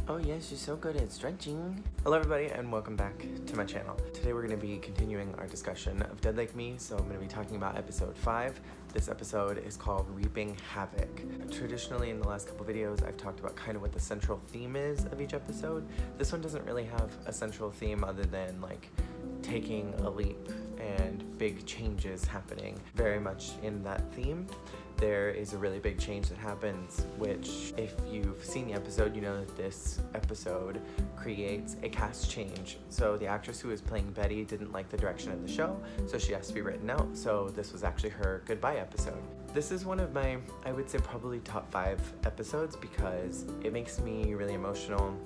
Oh yes, you're so good at stretching. Hello everybody and welcome back to my channel. Today we're going to be continuing our discussion of Dead Like Me, so I'm going to be talking about episode 5. This episode is called Reaping Havoc. Traditionally in the last couple videos I've talked about kind of what the central theme is of each episode. This one doesn't really have a central theme other than like taking a leap and big changes happening very much in that theme. There is a really big change that happens, which if you've seen the episode, you know that this episode creates a cast change. So the actress who is playing Betty didn't like the direction of the show, so she has to be written out. So this was actually her goodbye episode. This is one of my, I would say probably top 5 episodes because it makes me really emotional.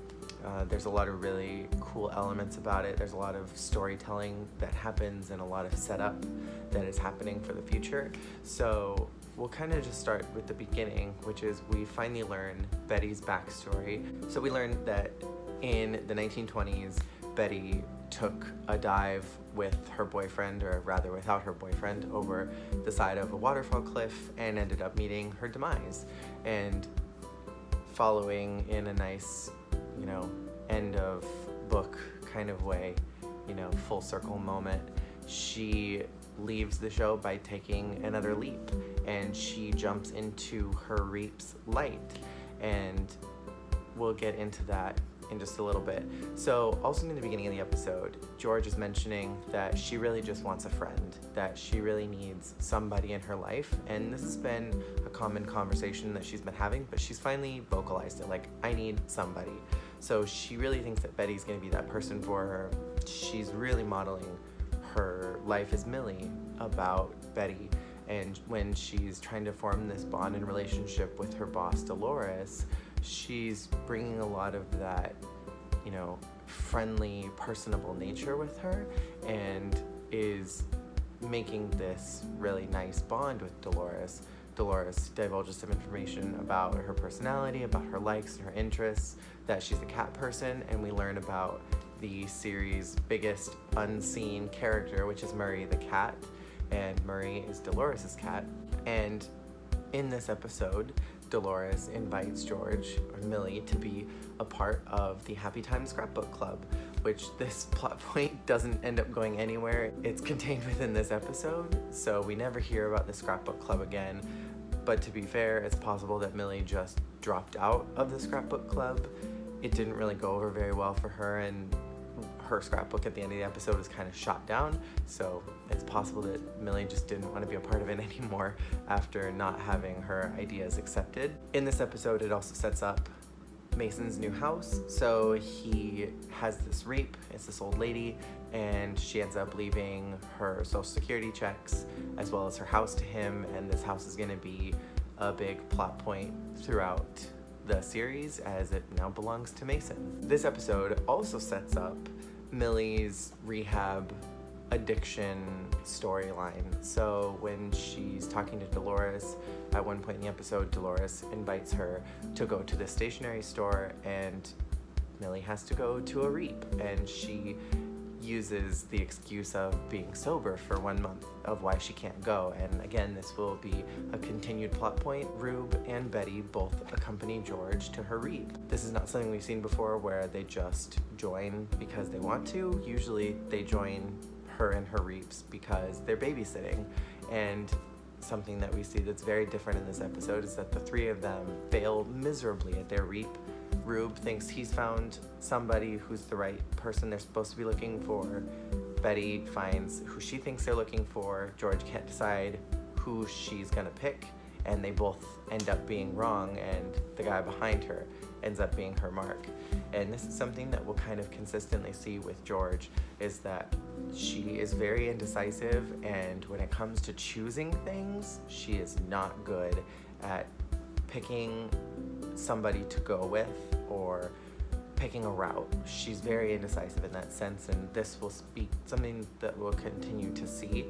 There's a lot of really cool elements about it. There's a lot of storytelling that happens and a lot of setup that is happening for the future. So we'll kind of just start with the beginning, which is we finally learn Betty's backstory. So we learned that in the 1920s, Betty took a dive with her boyfriend, or rather without her boyfriend, over the side of a waterfall cliff and ended up meeting her demise. And following in a nice, end of book kind of way, full circle moment, she leaves the show by taking another leap and she jumps into her Reap's light, and we'll get into that in just a little bit. So also in the beginning of the episode, George is mentioning that she really just wants a friend, that she really needs somebody in her life, and this has been a common conversation that she's been having, but she's finally vocalized it, like, I need somebody. So she really thinks that Betty's gonna be that person for her. She's really modeling her life as Millie about Betty, and when she's trying to form this bond and relationship with her boss Dolores, she's bringing a lot of that, friendly, personable nature with her, and is making this really nice bond with Dolores. Dolores divulges some information about her personality, about her likes and her interests, that she's a cat person, and we learn about the series' biggest unseen character, which is Murray the cat, and Murray is Dolores' cat. And in this episode, Dolores invites George, or Millie, to be a part of the Happy Time Scrapbook Club, which this plot point doesn't end up going anywhere. It's contained within this episode, so we never hear about the scrapbook club again. But to be fair, it's possible that Millie just dropped out of the scrapbook club. It didn't really go over very well for her, and her scrapbook at the end of the episode was kind of shot down, so it's possible that Millie just didn't want to be a part of it anymore after not having her ideas accepted. In this episode, it also sets up Mason's new house. So he has this Reap, it's this old lady, and she ends up leaving her social security checks as well as her house to him, and this house is going to be a big plot point throughout the series as it now belongs to Mason. This episode also sets up Millie's rehab addiction storyline. So when she's talking to Dolores, at one point in the episode, Dolores invites her to go to the stationery store, and Millie has to go to a Reap, and she uses the excuse of being sober for 1 month of why she can't go. And again, this will be a continued plot point. Rube and Betty both accompany George to her Reap. This is not something we've seen before where they just join because they want to. Usually they join her and her Reaps because they're babysitting. And something that we see that's very different in this episode is that the three of them fail miserably at their Reap. Rube thinks he's found somebody who's the right person they're supposed to be looking for. Betty finds who she thinks they're looking for. George can't decide who she's gonna pick, and they both end up being wrong, and the guy behind her ends up being her mark. And this is something that we'll kind of consistently see with George, is that she is very indecisive, and when it comes to choosing things, she is not good at picking somebody to go with or picking a route. She's very indecisive in that sense, and this will be something that we'll continue to see.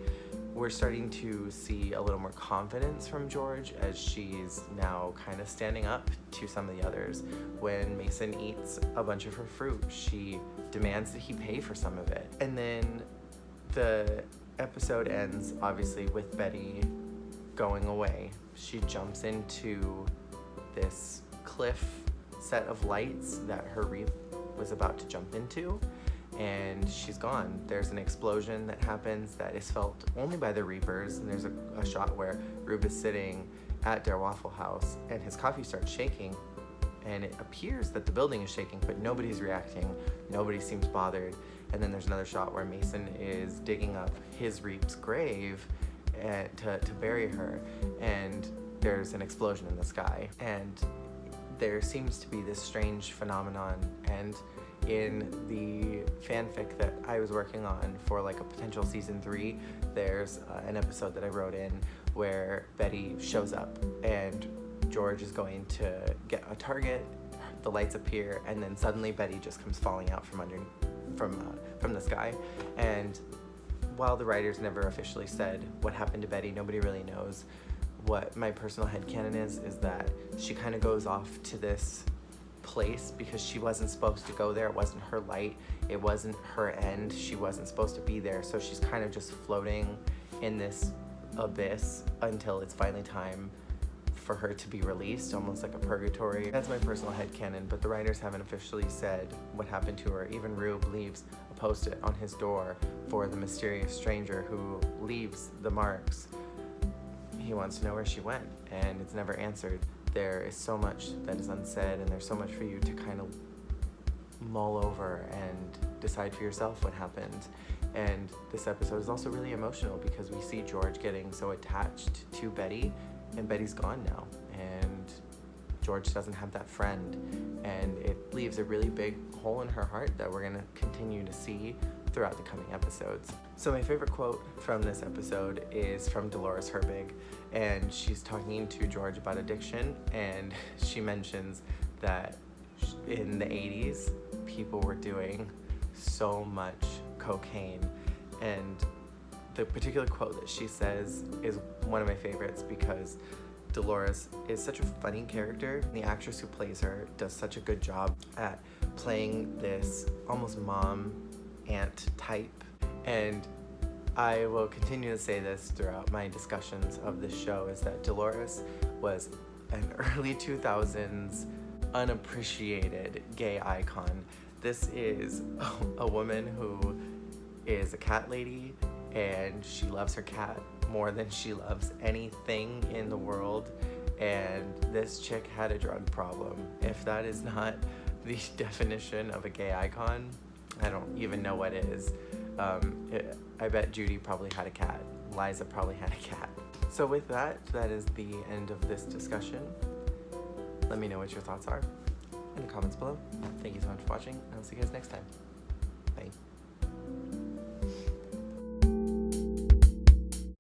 We're starting to see a little more confidence from George as she's now kind of standing up to some of the others. When Mason eats a bunch of her fruit, she demands that he pay for some of it. And then the episode ends, obviously, with Betty going away. She jumps into this cliff set of lights that her Reap was about to jump into, and she's gone. There's an explosion that happens that is felt only by the Reapers, and there's a shot where Rube is sitting at their Waffle House and his coffee starts shaking, and it appears that the building is shaking, but nobody's reacting, nobody seems bothered. And then there's another shot where Mason is digging up his Reap's grave to bury her, and there's an explosion in the sky, and there seems to be this strange phenomenon. And in the fanfic that I was working on for like a potential season 3, there's an episode that I wrote in where Betty shows up and George is going to get a target, the lights appear, and then suddenly Betty just comes falling out from the sky. And while the writers never officially said what happened to Betty, nobody really knows. What my personal headcanon is that she kind of goes off to this place because she wasn't supposed to go there. It wasn't her light, it wasn't her end, she wasn't supposed to be there, so she's kind of just floating in this abyss until it's finally time for her to be released, almost like a purgatory. That's my personal headcanon, but the writers haven't officially said what happened to her. Even Rube leaves a post-it on his door for the mysterious stranger who leaves the marks. He wants to know where she went, and it's never answered. There is so much that is unsaid, and there's so much for you to kind of mull over and decide for yourself what happened. And this episode is also really emotional because we see George getting so attached to Betty, and Betty's gone now, and George doesn't have that friend, and it leaves a really big hole in her heart that we're gonna continue to see throughout the coming episodes. So my favorite quote from this episode is from Dolores Herbig, and she's talking to George about addiction, and she mentions that in the 80s, people were doing so much cocaine, and the particular quote that she says is one of my favorites because Dolores is such a funny character. The actress who plays her does such a good job at playing this almost mom aunt type, and I will continue to say this throughout my discussions of this show, is that Dolores was an early 2000s unappreciated gay icon. This is a woman who is a cat lady, and she loves her cat more than she loves anything in the world, and this chick had a drug problem. If that is not the definition of a gay icon, I don't even know what is. I bet Judy probably had a cat. Liza probably had a cat. So with that, that is the end of this discussion. Let me know what your thoughts are in the comments below. Thank you so much for watching, and I'll see you guys next time. Bye.